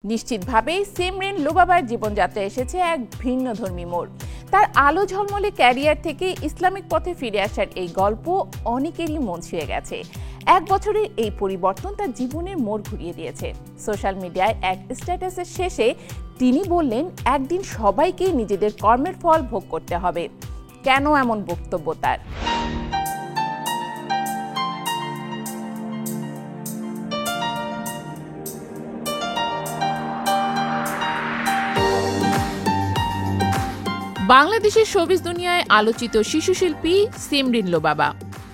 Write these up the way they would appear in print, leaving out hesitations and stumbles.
নিশ্চিতভাবেই সিমরিন লুবাবার জীবনযাত্রা এসেছে এক ভিন্নধর্মী মোড়। তার আলো ঝলমলে ক্যারিয়ার থেকে ইসলামিক পথে ফিরে আসার এই গল্প অনেকেরই মন ছুঁয়ে গেছে। এক বছরের এই পরিবর্তন তার জীবনের মোড় ঘুরিয়ে দিয়েছে। সোশ্যাল মিডিয়ায় এক স্ট্যাটাসের শেষে তিনি বললেন, একদিন সবাইকেই নিজেদের কর্মের ফল ভোগ করতে হবে। কেন এমন বক্তব্য তার? বাংলাদেশের শোবিজ দুনিয়ায় আলোচিত শিশুশিল্পী সিমরিন লুবাবা,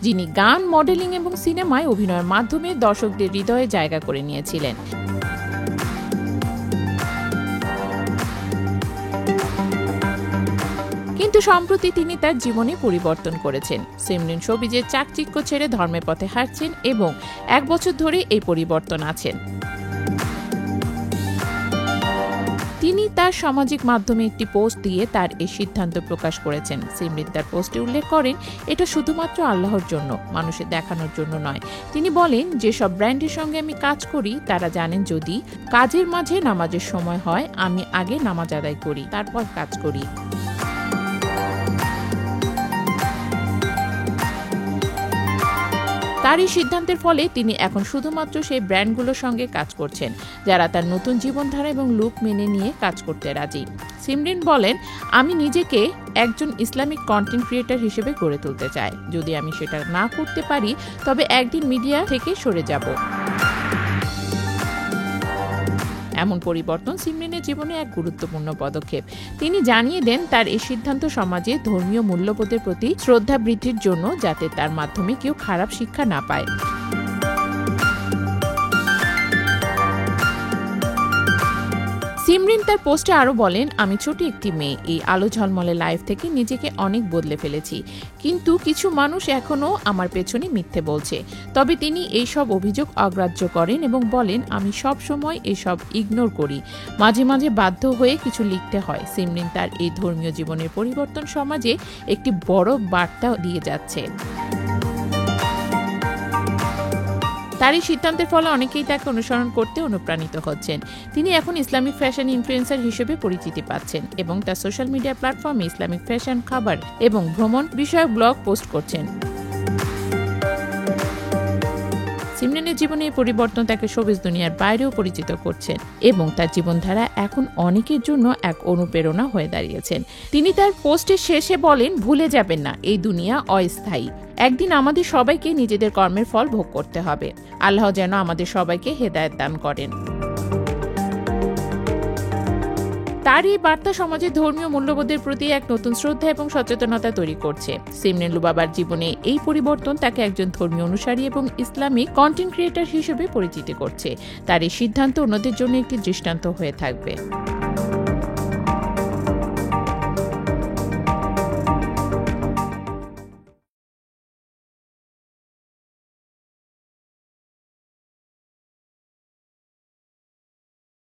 যিনি গান, মডেলিং এবং সিনেমায় অভিনয়ের মাধ্যমে দর্শকদের হৃদয়ে জায়গা করে নিয়েছিলেন। কিন্তু সম্প্রতি তিনি তার জীবনে পরিবর্তন করেছেন। সিমরিন শোবিজের চাকচিক্য ছেড়ে ধর্মের পথে হাঁটছেন এবং এক বছর ধরে এই পরিবর্তন আছেন। তিনি তার সামাজিক মাধ্যমে একটি পোস্ট দিয়ে তার এই সিদ্ধান্ত প্রকাশ করেছেন। সিমরিন তার পোস্টে উল্লেখ করেন, এটা শুধুমাত্র আল্লাহর জন্য, মানুষের দেখানোর জন্য নয়। তিনি বলেন, যেসব ব্র্যান্ডের সঙ্গে আমি কাজ করি তারা জানেন যদি কাজের মাঝে নামাজের সময় হয়, আমি আগে নামাজ আদায় করি, তারপর কাজ করি। তার এই সিদ্ধান্তের ফলে তিনি এখন শুধুমাত্র সেই ব্র্যান্ডগুলোর সঙ্গে কাজ করছেন যারা তার নতুন জীবনধারা এবং লুক মেনে নিয়ে কাজ করতে রাজি। সিমরিন বলেন, আমি নিজেকে একজন ইসলামিক কন্টেন্ট ক্রিয়েটর হিসেবে গড়ে তুলতে চাই। যদি আমি সেটা না করতে পারি তবে একদিন মিডিয়া থেকে সরে যাব। এমন পরিবর্তন সিমরিনের জীবনে এক গুরুত্বপূর্ণ পদক্ষেপ। তিনি জানিয়ে দেন, তার এই সিদ্ধান্ত সমাজে ধর্মীয় মূল্যবোধের প্রতি শ্রদ্ধা বৃদ্ধির জন্য, যাতে তার মাধ্যমে কেউ খারাপ শিক্ষা না পায়। সিমরিন তার পোস্টে আরও বলেন, আমি ছোট একটি মেয়ে, এই আলো ঝলমলে লাইফ থেকে নিজেকে অনেক বদলে ফেলেছি, কিন্তু কিছু মানুষ এখনও আমার পেছনে মিথ্যে বলছে। তবে তিনি এই সব অভিযোগ অগ্রাহ্য করেন এবং বলেন, আমি সব সময় এসব ইগনোর করি, মাঝে মাঝে বাধ্য হয়ে কিছু লিখতে হয়। সিমরিন তার এই ধর্মীয় জীবনের পরিবর্তন সমাজে একটি বড় বার্তা দিয়ে যাচ্ছে। তার এই সিদ্ধান্তের ফলে অনেকেই তাকে অনুসরণ করতে অনুপ্রাণিত হচ্ছেন। তিনি এখন ইসলামিক ফ্যাশন ইনফ্লুয়েন্সার হিসেবে পরিচিতি পাচ্ছেন এবং তার সোশ্যাল মিডিয়া প্ল্যাটফর্মে ইসলামিক ফ্যাশন, খাবার এবং ভ্রমণ বিষয়ক ব্লগ পোস্ট করছেন। সিমরিনের জীবনে এই পরিবর্তন তাকে শোবিজ দুনিয়ার বাইরেও পরিচিত করছেন এবং তার জীবনধারা এখন অনেকের জন্য এক অনুপ্রেরণা হয়ে দাঁড়িয়েছেন। তিনি তার পোস্টের শেষে বলেন, ভুলে যাবেন না, এই দুনিয়া অস্থায়ী। একদিন আমাদের সবাইকে নিজেদের কর্মের ফল ভোগ করতে হবে। আল্লাহ যেন আমাদের সবাইকে হেদায়েত দান করেন। তার এই বার্তা সমাজের ধর্মীয় মূল্যবোধের প্রতি এক নতুন শ্রদ্ধা এবং সচেতনতা তৈরি করছে। সিমরিন লুবাবার জীবনে এই পরিবর্তন তাকে একজন ধর্মীয় অনুসারী এবং ইসলামিক কন্টেন্ট ক্রিয়েটর হিসেবে পরিচিতি করছে। তার এই সিদ্ধান্ত অন্যদের জন্য একটি দৃষ্টান্ত হয়ে থাকবে।